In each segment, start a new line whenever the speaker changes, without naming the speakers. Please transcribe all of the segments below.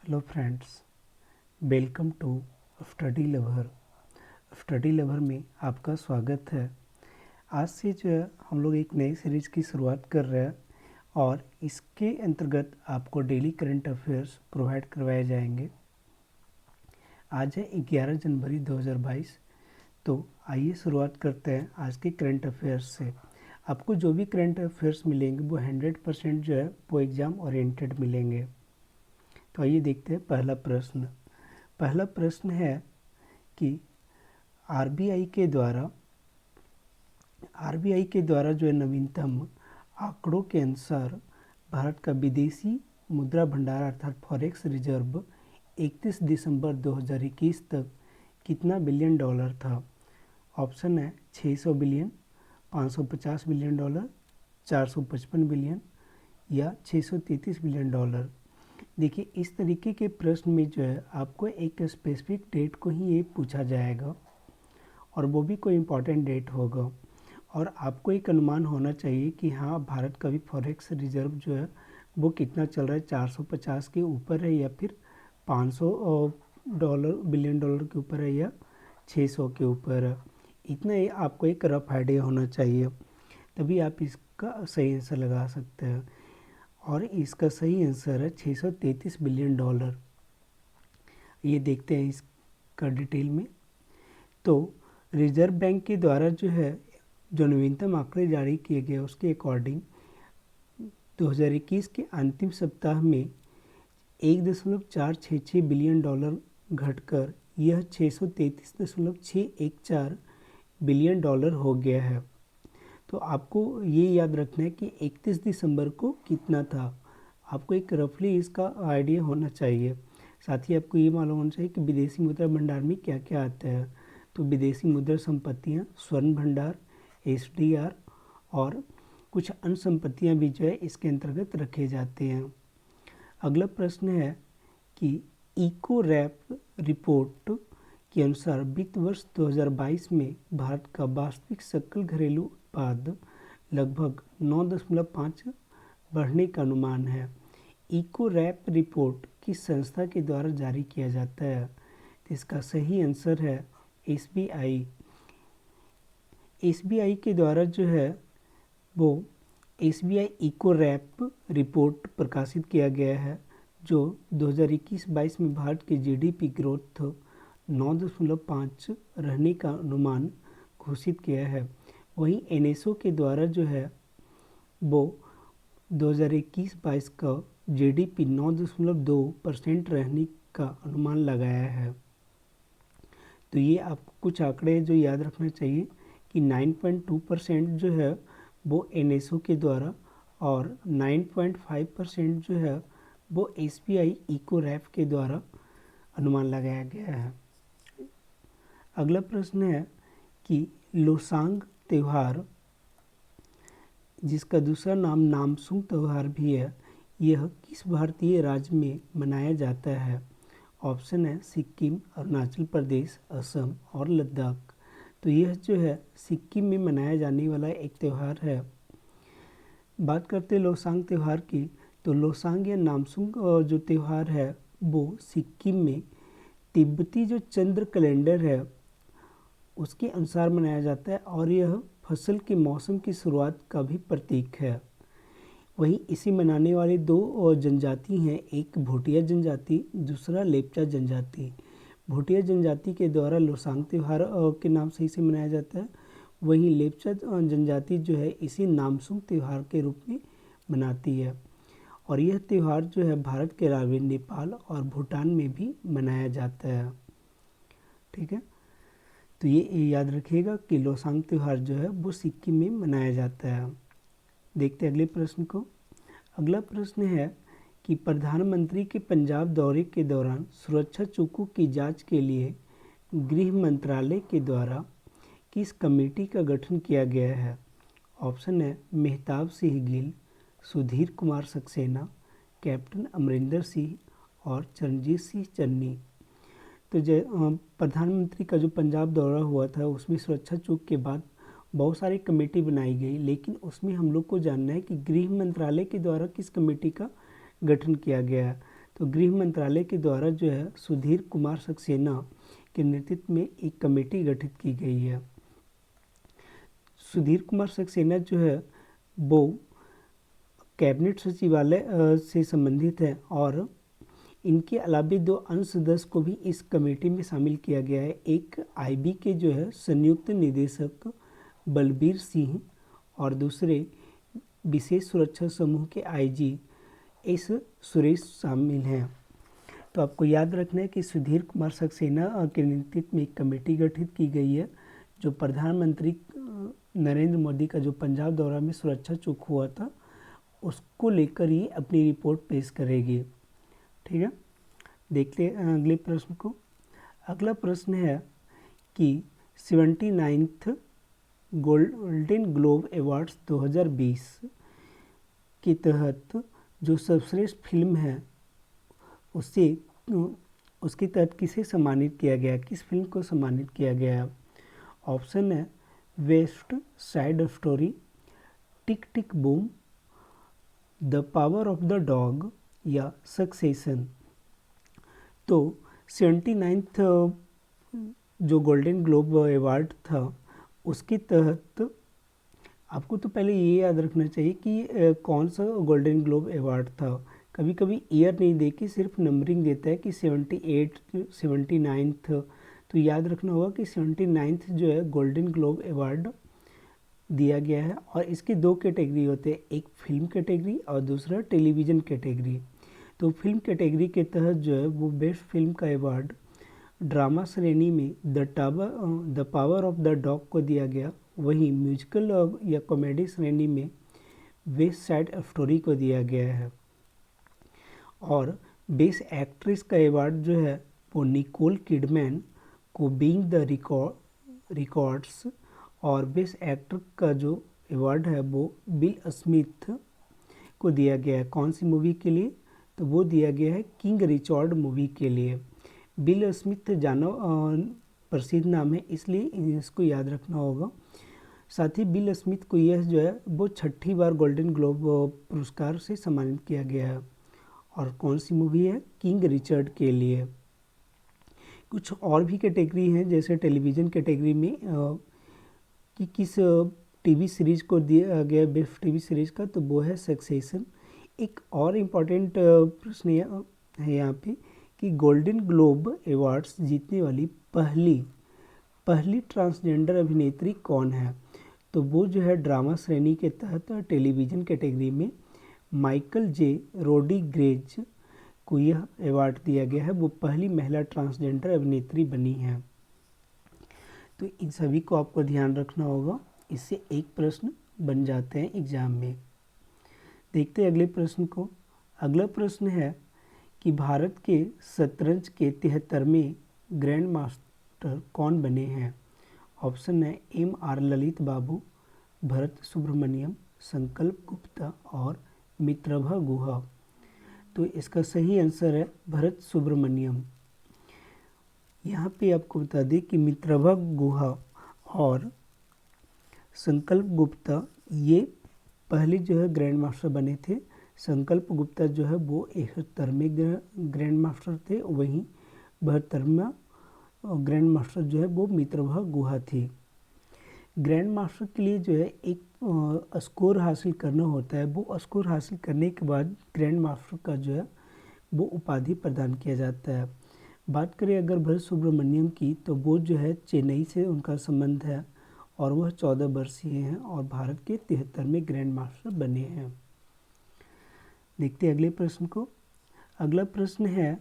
Hello friends, welcome to study lover. Study lover में आपका स्वागत है। आज से जो है हम लोग एक नई सीरीज़ की शुरुआत कर रहे हैं और इसके अंतर्गत आपको डेली करंट अफेयर्स प्रोवाइड करवाए जाएंगे। आज है 11 जनवरी 2022। तो आइए शुरुआत करते हैं आज के करंट अफेयर्स से। आपको जो भी करंट अफेयर्स मिलेंगे वो 100% जो है वो एग्ज़ाम ओरिएंटेड मिलेंगे। तो आइए देखते हैं पहला प्रश्न है कि आरबीआई के द्वारा जो है नवीनतम आंकड़ों के अनुसार भारत का विदेशी मुद्रा भंडार अर्थात फॉरेक्स रिजर्व 31 दिसंबर 2021 तक कितना बिलियन डॉलर था। ऑप्शन है 600 बिलियन, 550 बिलियन डॉलर, 455 बिलियन या 633 बिलियन डॉलर। देखिए, इस तरीके के प्रश्न में जो है आपको एक स्पेसिफिक डेट को ही ये पूछा जाएगा और वो भी कोई इम्पोर्टेंट डेट होगा और आपको एक अनुमान होना चाहिए कि हाँ, भारत का भी फॉरेक्स रिजर्व जो है वो कितना चल रहा है, 450 के ऊपर है या फिर 500 बिलियन डॉलर के ऊपर है या 600 के ऊपर है। इतना ही आपको एक रफ आइडिया होना चाहिए, तभी आप इसका सही आंसर लगा सकते हैं। और इसका सही आंसर है 633 बिलियन डॉलर। ये देखते हैं इसका डिटेल में। तो रिजर्व बैंक के द्वारा जो है जो नवीनतम आंकड़े जारी किए गए उसके अकॉर्डिंग 2021 के अंतिम सप्ताह में 1.466 बिलियन डॉलर घटकर यह 633.614 बिलियन डॉलर हो गया है। तो आपको ये याद रखना है कि 31 दिसंबर को कितना था। आपको एक रफली इसका आइडिया होना चाहिए। साथ ही आपको ये मालूम होना चाहिए कि विदेशी मुद्रा भंडार में क्या क्या आता है। तो विदेशी मुद्रा संपत्तियाँ, स्वर्ण भंडार, एसडीआर और कुछ अन्य संपत्तियाँ भी जो है इसके अंतर्गत रखे जाते हैं। अगला प्रश्न है कि इको रैप रिपोर्ट के अनुसार वित्त वर्ष 2022 में भारत का वास्तविक सकल घरेलू उत्पाद लगभग 9.5 बढ़ने का अनुमान है। इको रैप रिपोर्ट किस संस्था के द्वारा जारी किया जाता है? तो इसका सही आंसर है एसबीआई। एसबीआई के द्वारा जो है वो एसबीआई इको रैप रिपोर्ट प्रकाशित किया गया है जो 2021-22 में भारत की जीडीपी ग्रोथ 9.5 रहने का अनुमान घोषित किया है। वहीं एनएसओ के द्वारा जो है वो 2021-22 का जीडीपी 9.2% रहने का अनुमान लगाया है। तो ये आपको कुछ आंकड़े जो याद रखना चाहिए कि 9.2% जो है वो एनएसओ के द्वारा और 9.5% जो है वो एसबीआई इको रैप के द्वारा अनुमान लगाया गया है। अगला प्रश्न है कि लोसांग त्यौहार, जिसका दूसरा नाम नामसूंग त्यौहार भी है, यह किस भारतीय राज्य में मनाया जाता है? ऑप्शन है सिक्किम, अरुणाचल प्रदेश, असम और लद्दाख। तो यह जो है सिक्किम में मनाया जाने वाला एक त्यौहार है। बात करते हैं लोसांग त्यौहार की, तो लोसांग या नामसूंग जो त्यौहार है वो सिक्किम में तिब्बती जो चंद्र कैलेंडर है उसके अनुसार मनाया जाता है और यह फसल के मौसम की शुरुआत का भी प्रतीक है। वहीं इसे मनाने वाले दो जनजाति हैं, एक भूटिया जनजाति, दूसरा लेप्चा जनजाति। भूटिया जनजाति के द्वारा लोसांग त्यौहार के नाम से इसे मनाया जाता है। वहीं लेप्चा जनजाति जो है इसे नामसूंग त्यौहार के रूप में मनाती है और यह त्यौहार जो है भारत के अलावा नेपाल और भूटान में भी मनाया जाता है। ठीक है, तो ये याद रखिएगा कि लोसांग त्यौहार जो है वो सिक्किम में मनाया जाता है। देखते हैं अगले प्रश्न को। अगला प्रश्न है कि प्रधानमंत्री के पंजाब दौरे के दौरान सुरक्षा चूकों की जांच के लिए गृह मंत्रालय के द्वारा किस कमेटी का गठन किया गया है? ऑप्शन है मेहताब सिंह गिल, सुधीर कुमार सक्सेना, कैप्टन अमरिंदर सिंह और चरणजीत सिंह चन्नी। तो प्रधानमंत्री का जो पंजाब दौरा हुआ था उसमें सुरक्षा चूक के बाद बहुत सारी कमेटी बनाई गई, लेकिन उसमें हम लोग को जानना है कि गृह मंत्रालय के द्वारा किस कमेटी का गठन किया गया है। तो गृह मंत्रालय के द्वारा जो है सुधीर कुमार सक्सेना के नेतृत्व में एक कमेटी गठित की गई है। सुधीर कुमार सक्सेना जो है वो कैबिनेट सचिवालय से संबंधित है और इनके अलावा 2 अन्य सदस्य को भी इस कमेटी में शामिल किया गया है। एक आईबी के जो है संयुक्त निदेशक बलबीर सिंह और दूसरे विशेष सुरक्षा समूह के आईजी एस सुरेश शामिल हैं। तो आपको याद रखना है कि सुधीर कुमार सक्सेना के नेतृत्व में एक कमेटी गठित की गई है जो प्रधानमंत्री नरेंद्र मोदी का जो पंजाब दौरा में सुरक्षा चूक हुआ था उसको लेकर ही अपनी रिपोर्ट पेश करेगी। ठीक है, देखते हैं अगले प्रश्न को। अगला प्रश्न है कि 79th गोल्डन ग्लोब अवार्ड्स 2020 के तहत जो सर्वश्रेष्ठ फिल्म है उसके तहत किसे सम्मानित किया गया, किस फिल्म को सम्मानित किया गया? ऑप्शन है west side story, tick tick boom, the power of the dog या सक्सेशन। तो 79th जो गोल्डन ग्लोब अवार्ड था उसके तहत आपको तो पहले ये याद रखना चाहिए कि कौन सा गोल्डन ग्लोब अवार्ड था। कभी कभी ईयर नहीं दे के सिर्फ नंबरिंग देता है कि 78 79th, तो याद रखना होगा कि 79th जो है गोल्डन ग्लोब अवार्ड दिया गया है और इसके 2 कैटेगरी होते हैं, एक फिल्म कैटेगरी और दूसरा टेलीविज़न कैटेगरी। तो फिल्म कैटेगरी के तहत जो है वो बेस्ट फिल्म का अवार्ड ड्रामा श्रेणी में the power of the dog को दिया गया, वहीं म्यूजिकल या कॉमेडी श्रेणी में वेस्ट साइड स्टोरी को दिया गया है। और बेस्ट एक्ट्रेस का अवार्ड जो है वो निकोल किडमैन को बीइंग द रिकॉर्ड्स और बेस्ट एक्टर का जो अवार्ड है वो बिल स्मिथ को दिया गया है। कौन सी मूवी के लिए? तो वो दिया गया है किंग रिचर्ड मूवी के लिए। बिल स्मिथ जानो प्रसिद्ध नाम है इसलिए इसको याद रखना होगा। साथ ही बिल स्मिथ को यह जो है वो 6ठी बार गोल्डन ग्लोब पुरस्कार से सम्मानित किया गया है। और कौन सी मूवी है? किंग रिचर्ड के लिए। कुछ और भी कैटेगरी हैं जैसे टेलीविज़न कैटेगरी में कि किस टीवी सीरीज़ को दिया गया बेस्ट टीवी सीरीज़ का, तो वो है सक्सेशन। एक और इम्पॉर्टेंट प्रश्न है यहाँ पे कि गोल्डन ग्लोब अवार्ड्स जीतने वाली पहली ट्रांसजेंडर अभिनेत्री कौन है? तो वो जो है ड्रामा श्रेणी के तहत टेलीविज़न कैटेगरी में माइकल जे रोड्रिगेज को यह अवार्ड दिया गया है। वो पहली महिला ट्रांसजेंडर अभिनेत्री बनी है। तो इन सभी को आपको ध्यान रखना होगा, इससे एक प्रश्न बन जाते हैं एग्जाम में। देखते हैं अगले प्रश्न को। अगला प्रश्न है कि भारत के शतरंज के 73वें ग्रैंड मास्टर कौन बने हैं? ऑप्शन है M.R. ललित बाबू, भरत सुब्रमण्यम, संकल्प गुप्ता और मित्रभा गुहा। तो इसका सही आंसर है भरत सुब्रमण्यम। यहाँ पे आपको बता दें कि मित्रभा गुहा और संकल्प गुप्ता ये पहले जो है ग्रैंड मास्टर बने थे। संकल्प गुप्ता जो है वो 71वें ग्रैंड मास्टर थे, वहीं 72वां ग्रैंड मास्टर जो है वो मित्रभा गुहा थी। ग्रैंड मास्टर के लिए जो है एक स्कोर हासिल करना होता है, वो स्कोर हासिल करने के बाद ग्रैंड मास्टर का जो है वो उपाधि प्रदान किया जाता है। बात करें अगर भरत सुब्रमण्यम की, तो वो जो है चेन्नई से उनका संबंध है और वह 14 वर्षीय हैं और भारत के 73वें ग्रैंड मास्टर बने हैं। देखते हैं अगले प्रश्न को। अगला प्रश्न है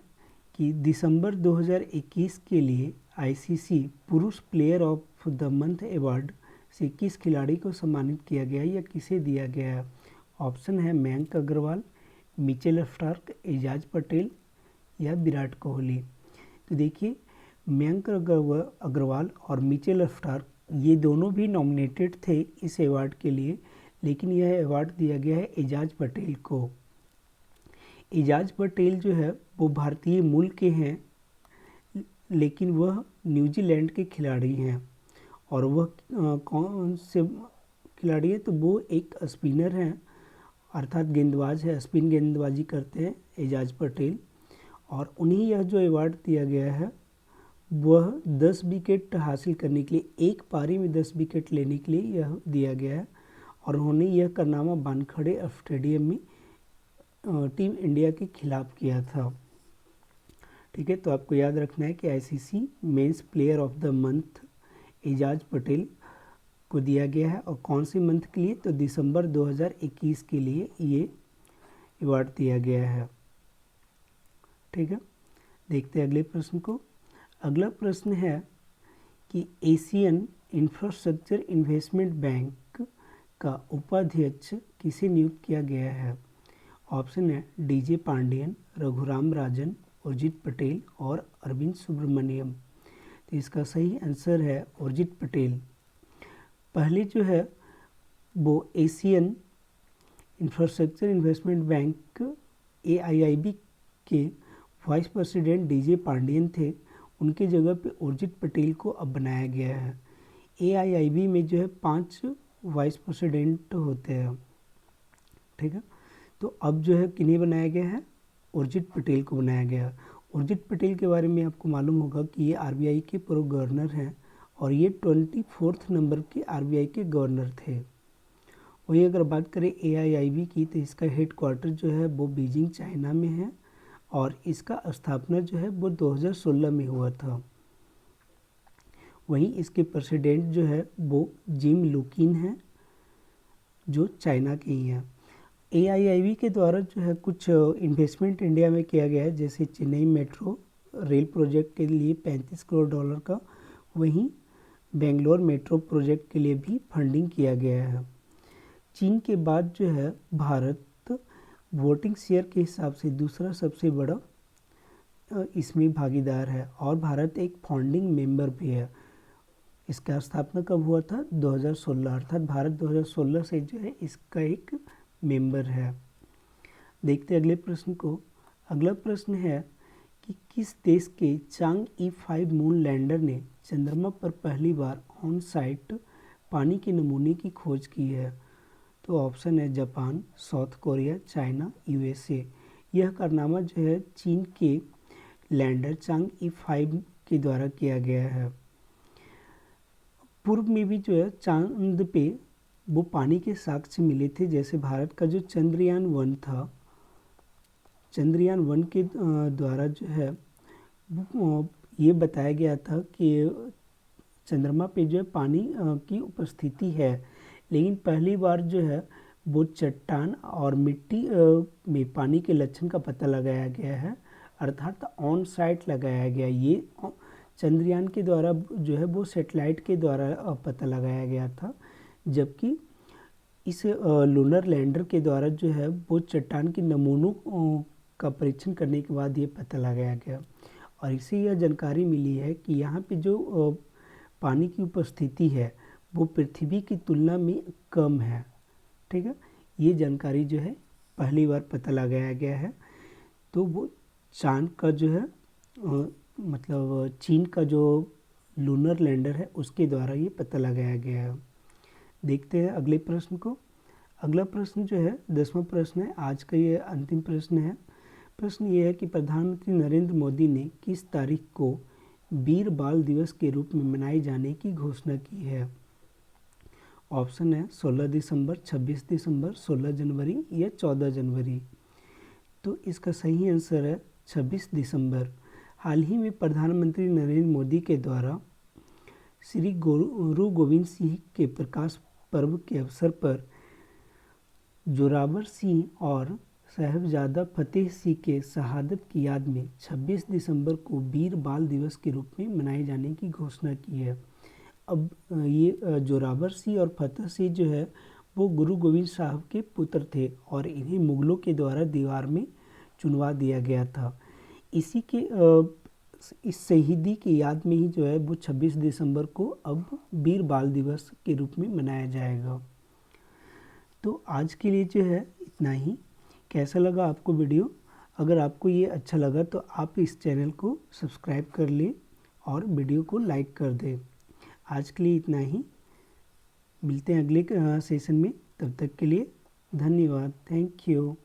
कि दिसंबर 2021 के लिए आईसीसी पुरुष player of the month award से किस खिलाड़ी को सम्मानित किया गया या किसे दिया गया है? ऑप्शन है मयंक अग्रवाल, मिचेल स्टार्क, एजाज पटेल या विराट कोहली। तो देखिए मयंक अग्रवाल और मिचेल स्टार्क ये दोनों भी नॉमिनेटेड थे इस अवार्ड के लिए, लेकिन यह अवार्ड दिया गया है एजाज पटेल को। एजाज पटेल जो है वो भारतीय मूल के हैं, लेकिन वह न्यूजीलैंड के खिलाड़ी हैं। और वह कौन से खिलाड़ी है? तो वो एक स्पिनर हैं, अर्थात गेंदबाज है, स्पिन गेंदबाजी करते हैं एजाज पटेल। और उन्हें यह जो अवार्ड दिया गया है वह 10 विकेट हासिल करने के लिए, एक पारी में 10 विकेट लेने के लिए यह दिया गया है। और उन्होंने यह कारनामा वानखेड़े स्टेडियम में टीम इंडिया के खिलाफ किया था। ठीक है, तो आपको याद रखना है कि ICC men's player of the month Ajaz Patel को दिया गया है। और कौन से मंथ के लिए, तो दिसंबर 2021 के लिए ये अवार्ड दिया गया है। ठीक है, देखते हैं अगले प्रश्न को। अगला प्रश्न है कि एशियन इंफ्रास्ट्रक्चर इन्वेस्टमेंट बैंक का उपाध्यक्ष किसे नियुक्त किया गया है। ऑप्शन है डीजे पांडियन, रघुराम राजन, उर्जित पटेल और अरविंद सुब्रमण्यम। तो इसका सही आंसर है उर्जित पटेल। पहले जो है वो Asian infrastructure investment bank AIIB के वाइस प्रेसिडेंट डीजे पांडियन थे, उनके जगह पे उर्जित पटेल को अब बनाया गया है। AIIB में जो है 5 वाइस प्रेसिडेंट होते हैं। ठीक है, तो अब जो है किन्हें बनाया गया है, उर्जित पटेल को बनाया गया। उर्जित पटेल के बारे में आपको मालूम होगा कि ये RBI के पूर्व गवर्नर हैं और ये 24 नंबर के RBI के गवर्नर थे। वही अगर बात करें AIIB की, तो इसका हेड क्वार्टर जो है वो बीजिंग चाइना में है और इसका स्थापना जो है वो 2016 में हुआ था। वहीं इसके प्रेसिडेंट जो है वो जिम लुकिन हैं, जो चाइना के ही हैं। AIIB के द्वारा जो है कुछ इन्वेस्टमेंट इंडिया में किया गया है, जैसे चेन्नई मेट्रो रेल प्रोजेक्ट के लिए $35 करोड़ का, वहीं बेंगलोर मेट्रो प्रोजेक्ट के लिए भी फंडिंग किया गया है। चीन के बाद जो है भारत वोटिंग शेयर के हिसाब से दूसरा सबसे बड़ा इसमें भागीदार है और भारत एक फाउंडिंग मेंबर भी है। इसका स्थापना कब हुआ था, 2016, अर्थात भारत 2016 से जो है इसका एक मेंबर है। देखते अगले प्रश्न को। अगला प्रश्न है कि किस देश के चांग E5 मून लैंडर ने चंद्रमा पर पहली बार ऑन साइट पानी के नमूने की खोज की है। तो ऑप्शन है Japan, south Korea, China, USA। यह कारनामा जो है चीन के लैंडर चांग E5 के द्वारा किया गया है। पूर्व में भी जो है चांद पे वो पानी के साक्ष्य मिले थे, जैसे भारत का जो चंद्रयान 1 था, चंद्रयान 1 के द्वारा जो है ये बताया गया था कि चंद्रमा पे जो है पानी की उपस्थिति है, लेकिन पहली बार जो है वो चट्टान और मिट्टी में पानी के लक्षण का पता लगाया गया है, अर्थात ऑन साइट लगाया गया। ये चंद्रयान के द्वारा जो है वो सैटेलाइट के द्वारा पता लगाया गया था, जबकि इस लूनर लैंडर के द्वारा जो है वो चट्टान के नमूनों का परीक्षण करने के बाद ये पता लगाया गया और इससे यह जानकारी मिली है कि यहाँ पे जो पानी की उपस्थिति है वो पृथ्वी की तुलना में कम है। ठीक है, ये जानकारी जो है पहली बार पता लगाया गया है। तो वो चांद का जो है मतलब चीन का जो लूनर लैंडर है उसके द्वारा ये पता लगाया गया है। देखते हैं अगले प्रश्न को। अगला प्रश्न जो है 10वां प्रश्न है, आज का ये अंतिम प्रश्न है। प्रश्न ये है कि प्रधानमंत्री नरेंद्र मोदी ने किस तारीख को वीर बाल दिवस के रूप में मनाए जाने की घोषणा की है। ऑप्शन है 16 दिसंबर, 26 दिसंबर, 16 जनवरी या 14 जनवरी। तो इसका सही आंसर है 26 दिसंबर। हाल ही में प्रधानमंत्री नरेंद्र मोदी के द्वारा श्री गुरु गोविंद सिंह के प्रकाश पर्व के अवसर पर जोरावर सिंह और साहिबजादा फतेह सिंह के शहादत की याद में 26 दिसंबर को वीर बाल दिवस के रूप में मनाए जाने की घोषणा की है। अब ये जोरावर सिंह और फतेह सिंह जो है वो गुरु गोविंद साहब के पुत्र थे और इन्हें मुगलों के द्वारा दीवार में चुनवा दिया गया था। इसी के इस शहीदी की याद में ही जो है वो 26 दिसंबर को अब वीर बाल दिवस के रूप में मनाया जाएगा। तो आज के लिए जो है इतना ही। कैसा लगा आपको वीडियो? अगर आपको ये अच्छा लगा तो आप इस चैनल को सब्सक्राइब कर लें और वीडियो को लाइक कर दें। आज के लिए इतना ही, मिलते हैं अगले सेशन में। तब तक के लिए धन्यवाद। Thank you.